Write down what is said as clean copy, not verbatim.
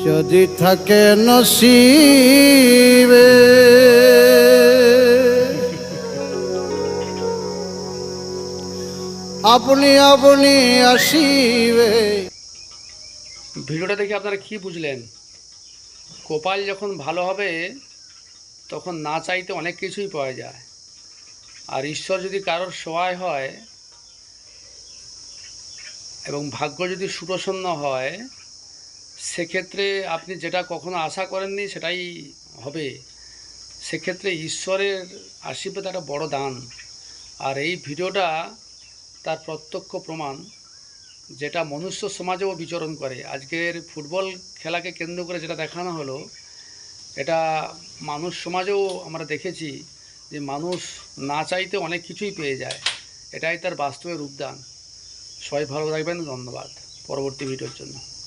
যদি থাকে নসিবে আপনি আপনি আসিবে। ভিডিওটা দেখে আপনারা কি বুঝলেন? কপাল যখন ভালো হবে তখন না চাইতে অনেক কিছুই পাওয়া যায়। আর ঈশ্বর যদি কারোর সহায় হয় এবং ভাগ্য যদি সুপ্রসন্ন হয়, সেক্ষেত্রে আপনি যেটা কখনো আশা করেননি সেটাই হবে। সেক্ষেত্রে ঈশ্বরের আশীর্বাদ একটা বড় দান। আর এই ভিডিওটা তার প্রত্যক্ষ প্রমাণ, যেটা মনুষ্য সমাজেও বিচরণ করে। আজকের ফুটবল খেলাকে কেন্দ্র করে যেটা দেখানো হলো, এটা মানুষ সমাজেও আমরা দেখেছি যে মানুষ না চাইতে অনেক কিছুই পেয়ে যায়। এটাই তার বাস্তবের রূপদান। সবাই ভালো থাকবেন, ধন্যবাদ। পরবর্তী ভিডিওর জন্য।